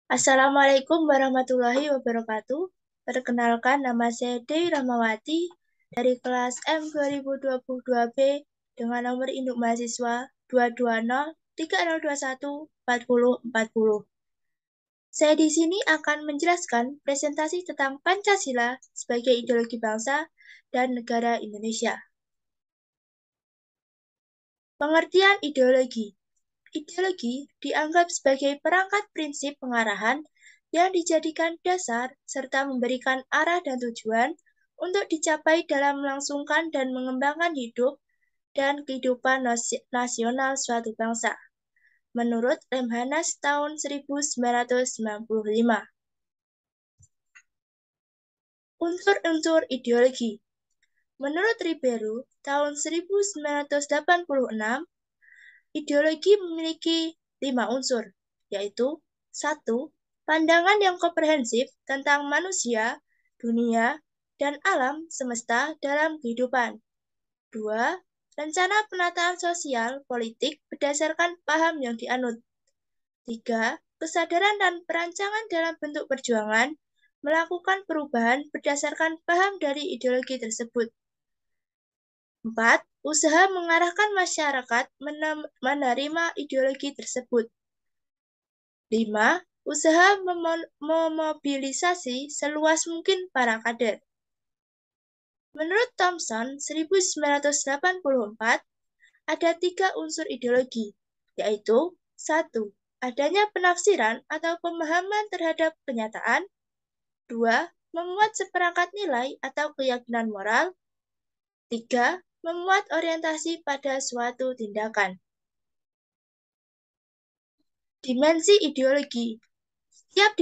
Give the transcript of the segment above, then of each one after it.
Assalamualaikum warahmatullahi wabarakatuh. Perkenalkan, nama saya Dewi Rahmawati dari kelas M 2022B dengan nomor induk mahasiswa 22030214040. Saya di sini akan menjelaskan presentasi tentang Pancasila sebagai ideologi bangsa dan negara Indonesia. Pengertian ideologi. Ideologi dianggap sebagai perangkat prinsip pengarahan yang dijadikan dasar serta memberikan arah dan tujuan untuk dicapai dalam melangsungkan dan mengembangkan hidup dan kehidupan nasional suatu bangsa. Menurut Lemhanas tahun 1995. Unsur-unsur ideologi. Menurut Ribeiro tahun 1986, ideologi memiliki 5 unsur, yaitu 1. Pandangan yang komprehensif tentang manusia, dunia, dan alam semesta dalam kehidupan. 2. Rencana penataan sosial politik berdasarkan paham yang dianut. 3. Kesadaran dan perancangan dalam bentuk perjuangan melakukan perubahan berdasarkan paham dari ideologi tersebut. 4. Usaha mengarahkan masyarakat menerima ideologi tersebut. 5. Usaha memobilisasi seluas mungkin para kader. Menurut Thomson 1984, ada 3 unsur ideologi, yaitu 1. Adanya penafsiran atau pemahaman terhadap kenyataan. 2. Memuat seperangkat nilai atau keyakinan moral. 3. Memuat orientasi pada suatu tindakan. Dimensi ideologi. Setiap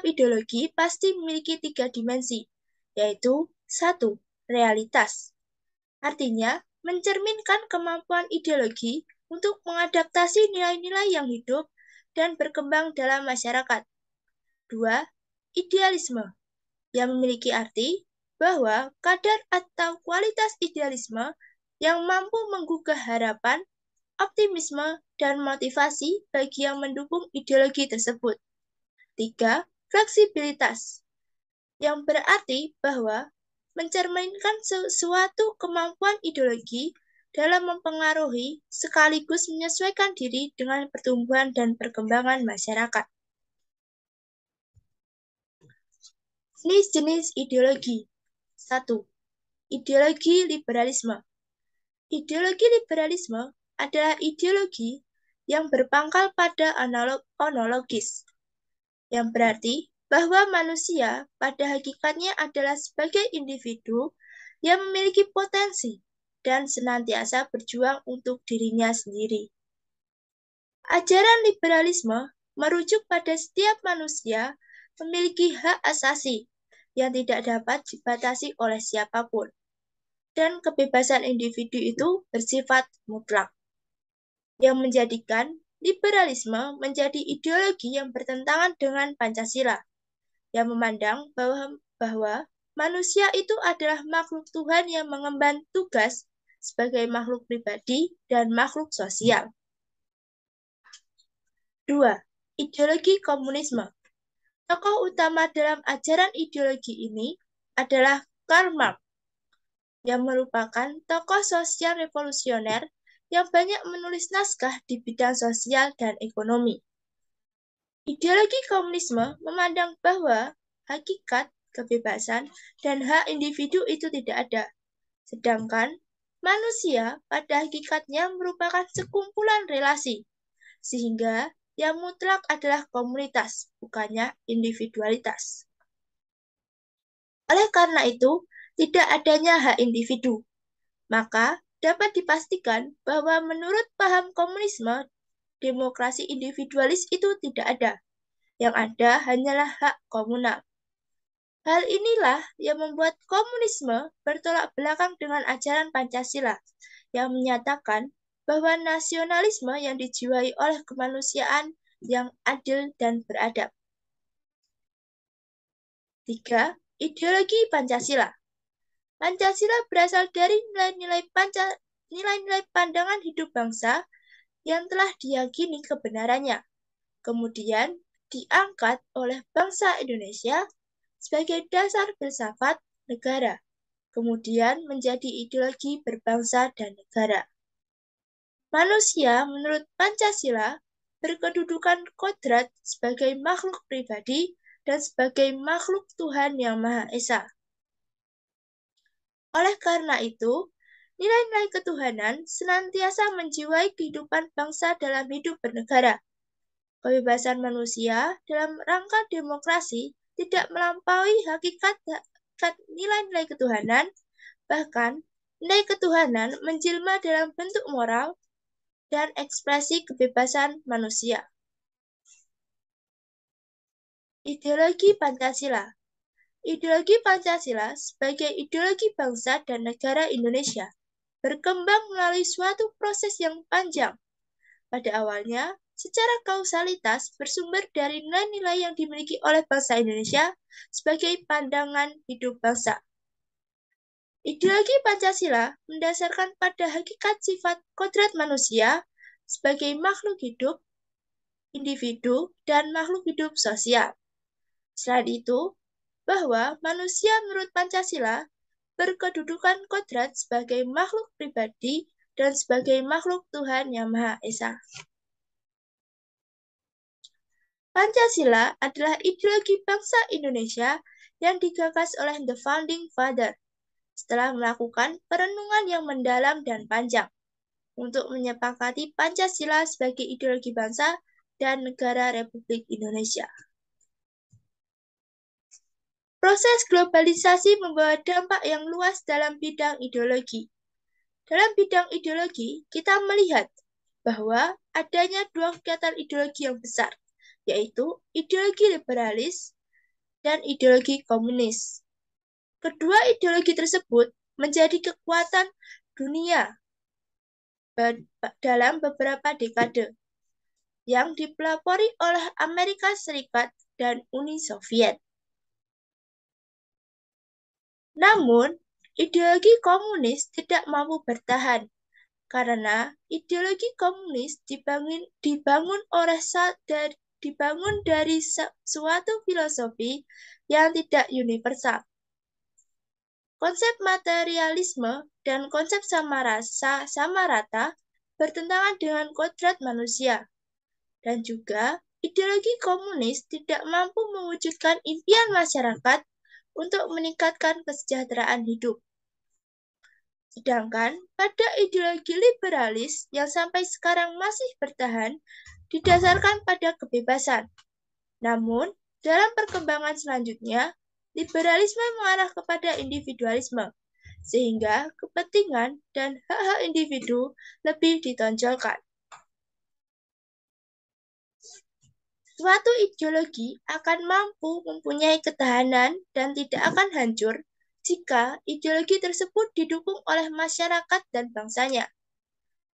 ideologi pasti memiliki 3 dimensi, yaitu 1. Realitas. Artinya, mencerminkan kemampuan ideologi untuk mengadaptasi nilai-nilai yang hidup dan berkembang dalam masyarakat. 2. Idealisme, yang memiliki arti bahwa kadar atau kualitas idealisme yang mampu menggugah harapan, optimisme, dan motivasi bagi yang mendukung ideologi tersebut. 3. Fleksibilitas, yang berarti bahwa mencerminkan suatu kemampuan ideologi dalam mempengaruhi sekaligus menyesuaikan diri dengan pertumbuhan dan perkembangan masyarakat. Jenis-jenis ideologi. 1. Ideologi liberalisme. Ideologi liberalisme adalah ideologi yang berpangkal pada ontologis, yang berarti bahwa manusia pada hakikatnya adalah sebagai individu yang memiliki potensi dan senantiasa berjuang untuk dirinya sendiri. Ajaran liberalisme merujuk pada setiap manusia memiliki hak asasi yang tidak dapat dibatasi oleh siapapun, dan kebebasan individu itu bersifat mutlak, yang menjadikan liberalisme menjadi ideologi yang bertentangan dengan Pancasila, yang memandang bahwa manusia itu adalah makhluk Tuhan yang mengemban tugas sebagai makhluk pribadi dan makhluk sosial. 2. Ideologi komunisme. Tokoh utama dalam ajaran ideologi ini adalah Karl Marx, yang merupakan tokoh sosial revolusioner yang banyak menulis naskah di bidang sosial dan ekonomi. Ideologi komunisme memandang bahwa hakikat, kebebasan, dan hak individu itu tidak ada, sedangkan manusia pada hakikatnya merupakan sekumpulan relasi, sehingga yang mutlak adalah komunitas, bukannya individualitas. Oleh karena itu, tidak adanya hak individu. Maka dapat dipastikan bahwa menurut paham komunisme, demokrasi individualis itu tidak ada. Yang ada hanyalah hak komunal. Hal inilah yang membuat komunisme bertolak belakang dengan ajaran Pancasila yang menyatakan bahwa nasionalisme yang dijiwai oleh kemanusiaan yang adil dan beradab. 3. Ideologi Pancasila. Pancasila berasal dari nilai-nilai pandangan hidup bangsa yang telah diyakini kebenarannya, kemudian diangkat oleh bangsa Indonesia sebagai dasar filsafat negara, kemudian menjadi ideologi berbangsa dan negara. Manusia menurut Pancasila berkedudukan kodrat sebagai makhluk pribadi dan sebagai makhluk Tuhan Yang Maha Esa. Oleh karena itu, nilai-nilai ketuhanan senantiasa menjiwai kehidupan bangsa dalam hidup bernegara. Kebebasan manusia dalam rangka demokrasi tidak melampaui hakikat nilai-nilai ketuhanan, bahkan nilai ketuhanan menjelma dalam bentuk moral dan ekspresi kebebasan manusia. Ideologi Pancasila. Ideologi Pancasila sebagai ideologi bangsa dan negara Indonesia berkembang melalui suatu proses yang panjang. Pada awalnya, secara kausalitas bersumber dari nilai-nilai yang dimiliki oleh bangsa Indonesia sebagai pandangan hidup bangsa. Ideologi Pancasila mendasarkan pada hakikat sifat kodrat manusia sebagai makhluk hidup, individu, dan makhluk hidup sosial. Selain itu, bahwa manusia menurut Pancasila berkedudukan kodrat sebagai makhluk pribadi dan sebagai makhluk Tuhan Yang Maha Esa. Pancasila adalah ideologi bangsa Indonesia yang digagas oleh The Founding Father setelah melakukan perenungan yang mendalam dan panjang untuk menyepakati Pancasila sebagai ideologi bangsa dan negara Republik Indonesia. Proses globalisasi membawa dampak yang luas dalam bidang ideologi. Dalam bidang ideologi, kita melihat bahwa adanya dua kegiatan ideologi yang besar, yaitu ideologi liberalis dan ideologi komunis. Kedua ideologi tersebut menjadi kekuatan dunia dalam beberapa dekade yang dipelopori oleh Amerika Serikat dan Uni Soviet. Namun, ideologi komunis tidak mampu bertahan karena ideologi komunis dibangun dari suatu filosofi yang tidak universal. Konsep materialisme dan konsep sama rata bertentangan dengan kodrat manusia. Dan juga, ideologi komunis tidak mampu mewujudkan impian masyarakat untuk meningkatkan kesejahteraan hidup. Sedangkan pada ideologi liberalis yang sampai sekarang masih bertahan didasarkan pada kebebasan. Namun, dalam perkembangan selanjutnya, liberalisme mengarah kepada individualisme, sehingga kepentingan dan hak-hak individu lebih ditonjolkan. Suatu ideologi akan mampu mempunyai ketahanan dan tidak akan hancur jika ideologi tersebut didukung oleh masyarakat dan bangsanya.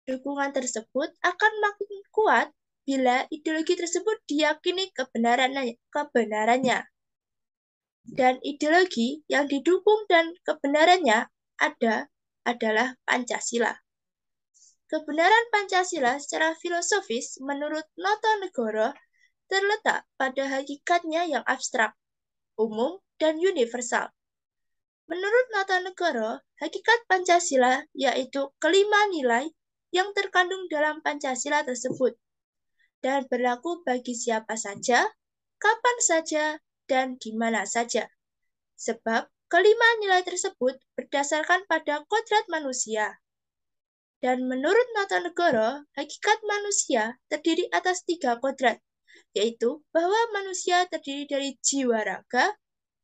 Dukungan tersebut akan makin kuat bila ideologi tersebut diyakini kebenarannya. Dan ideologi yang didukung dan kebenarannya adalah Pancasila. Kebenaran Pancasila secara filosofis menurut Notonegoro terletak pada hakikatnya yang abstrak, umum, dan universal. Menurut Notonegoro, hakikat Pancasila yaitu kelima nilai yang terkandung dalam Pancasila tersebut dan berlaku bagi siapa saja, kapan saja, dan di mana saja. Sebab kelima nilai tersebut berdasarkan pada kodrat manusia. Dan menurut Notonegoro, hakikat manusia terdiri atas 3 kodrat, yaitu bahwa manusia terdiri dari jiwa raga,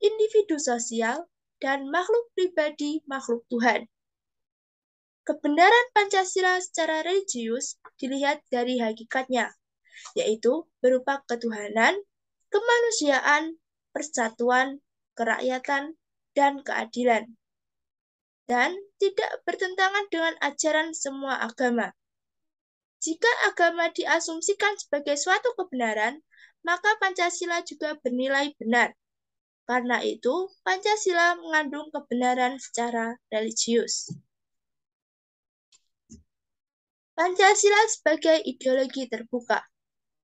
individu sosial, dan makhluk pribadi makhluk Tuhan. Kebenaran Pancasila secara religius dilihat dari hakikatnya, yaitu berupa ketuhanan, kemanusiaan, persatuan, kerakyatan, dan keadilan. Dan tidak bertentangan dengan ajaran semua agama. Jika agama diasumsikan sebagai suatu kebenaran, maka Pancasila juga bernilai benar. Karena itu, Pancasila mengandung kebenaran secara religius. Pancasila sebagai ideologi terbuka.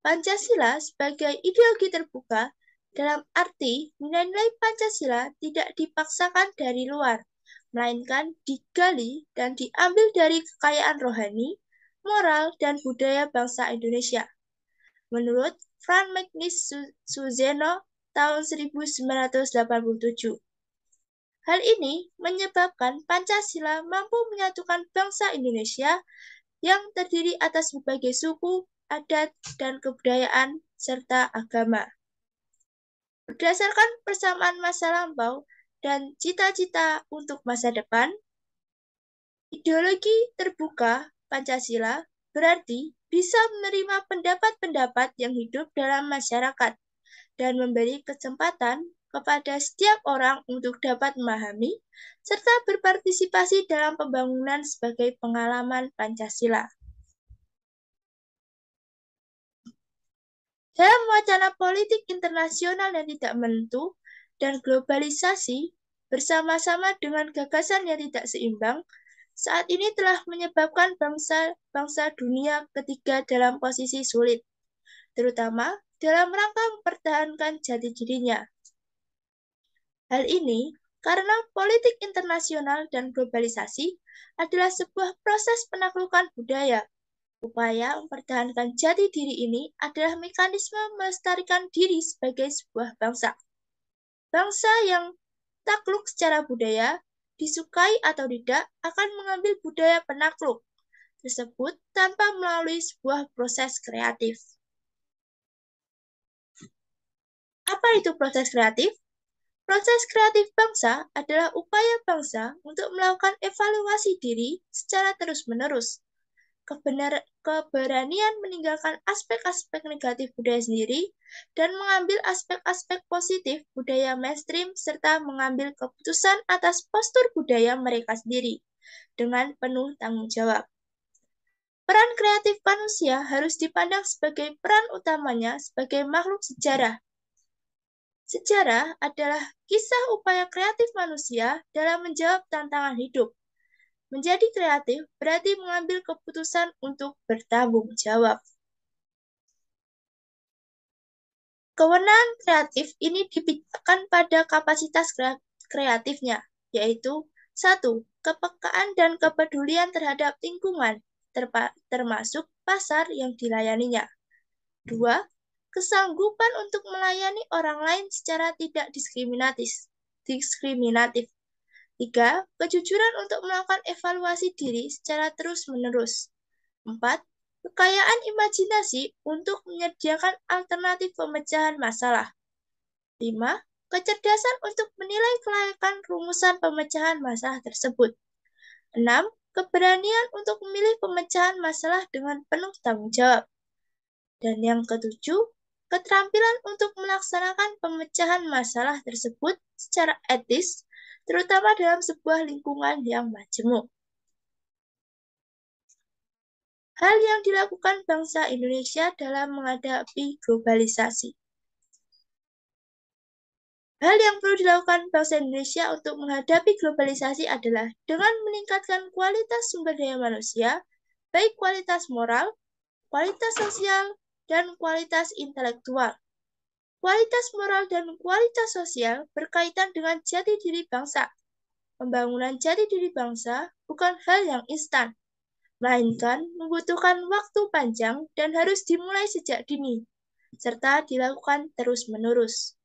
Pancasila sebagai ideologi terbuka dalam arti nilai-nilai Pancasila tidak dipaksakan dari luar, melainkan digali dan diambil dari kekayaan rohani, moral, dan budaya bangsa Indonesia. Menurut Frank Magnus Suzeno tahun 1987. Hal ini menyebabkan Pancasila mampu menyatukan bangsa Indonesia yang terdiri atas berbagai suku, adat, dan kebudayaan, serta agama. Berdasarkan persamaan masa lampau dan cita-cita untuk masa depan, ideologi terbuka Pancasila berarti bisa menerima pendapat-pendapat yang hidup dalam masyarakat dan memberi kesempatan kepada setiap orang untuk dapat memahami serta berpartisipasi dalam pembangunan sebagai pengalaman Pancasila. Dalam wacana politik internasional yang tidak menentu dan globalisasi, bersama-sama dengan gagasan yang tidak seimbang, saat ini telah menyebabkan bangsa-bangsa dunia ketiga dalam posisi sulit, terutama dalam rangka mempertahankan jati dirinya. Hal ini karena politik internasional dan globalisasi adalah sebuah proses penaklukan budaya. Upaya mempertahankan jati diri ini adalah mekanisme melestarikan diri sebagai sebuah bangsa. Bangsa yang takluk secara budaya, disukai atau tidak, akan mengambil budaya penakluk tersebut tanpa melalui sebuah proses kreatif. Apa itu proses kreatif? Proses kreatif bangsa adalah upaya bangsa untuk melakukan evaluasi diri secara terus-menerus. Keberanian meninggalkan aspek-aspek negatif budaya sendiri dan mengambil aspek-aspek positif budaya mainstream serta mengambil keputusan atas postur budaya mereka sendiri dengan penuh tanggung jawab. Peran kreatif manusia harus dipandang sebagai peran utamanya sebagai makhluk sejarah. Sejarah adalah kisah upaya kreatif manusia dalam menjawab tantangan hidup. Menjadi kreatif berarti mengambil keputusan untuk bertanggung jawab. Kewenangan kreatif ini dipikirkan pada kapasitas kreatifnya, yaitu 1. Kepekaan dan kepedulian terhadap lingkungan, termasuk pasar yang dilayaninya. 2. Kesanggupan untuk melayani orang lain secara tidak diskriminatif. 3. Kejujuran untuk melakukan evaluasi diri secara terus-menerus. 4. Kekayaan imajinasi untuk menyediakan alternatif pemecahan masalah. 5. Kecerdasan untuk menilai kelayakan rumusan pemecahan masalah tersebut. 6. Keberanian untuk memilih pemecahan masalah dengan penuh tanggung jawab. Dan yang ketujuh, keterampilan untuk melaksanakan pemecahan masalah tersebut secara etis, terutama dalam sebuah lingkungan yang majemuk. Hal yang dilakukan bangsa Indonesia dalam menghadapi globalisasi. Hal yang perlu dilakukan bangsa Indonesia untuk menghadapi globalisasi adalah dengan meningkatkan kualitas sumber daya manusia, baik kualitas moral, kualitas sosial, dan kualitas intelektual. Kualitas moral dan kualitas sosial berkaitan dengan jati diri bangsa. Pembangunan jati diri bangsa bukan hal yang instan, melainkan membutuhkan waktu panjang dan harus dimulai sejak dini, serta dilakukan terus-menerus.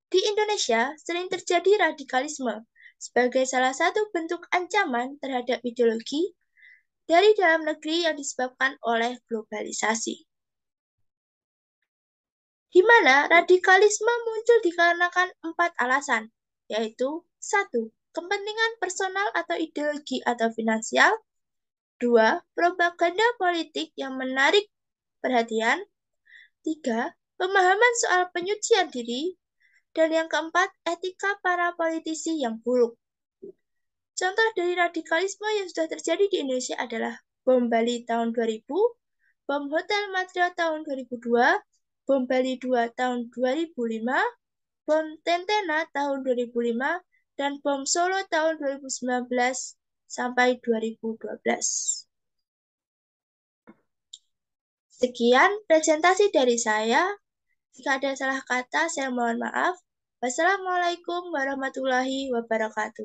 Di Indonesia sering terjadi radikalisme sebagai salah satu bentuk ancaman terhadap ideologi dari dalam negeri yang disebabkan oleh globalisasi. Di mana radikalisme muncul dikarenakan 4 alasan, yaitu 1. Kepentingan personal atau ideologi atau finansial. 2. Propaganda politik yang menarik perhatian. 3. Pemahaman soal penyucian diri. Dan yang keempat, etika para politisi yang buruk. Contoh dari radikalisme yang sudah terjadi di Indonesia adalah bom Bali tahun 2000, bom Hotel Matrio tahun 2002, bom Bali 2 tahun 2005, bom Tentena tahun 2005, dan bom Solo tahun 2019 sampai 2012. Sekian presentasi dari saya. Jika ada salah kata, saya mohon maaf. Wassalamualaikum warahmatullahi wabarakatuh.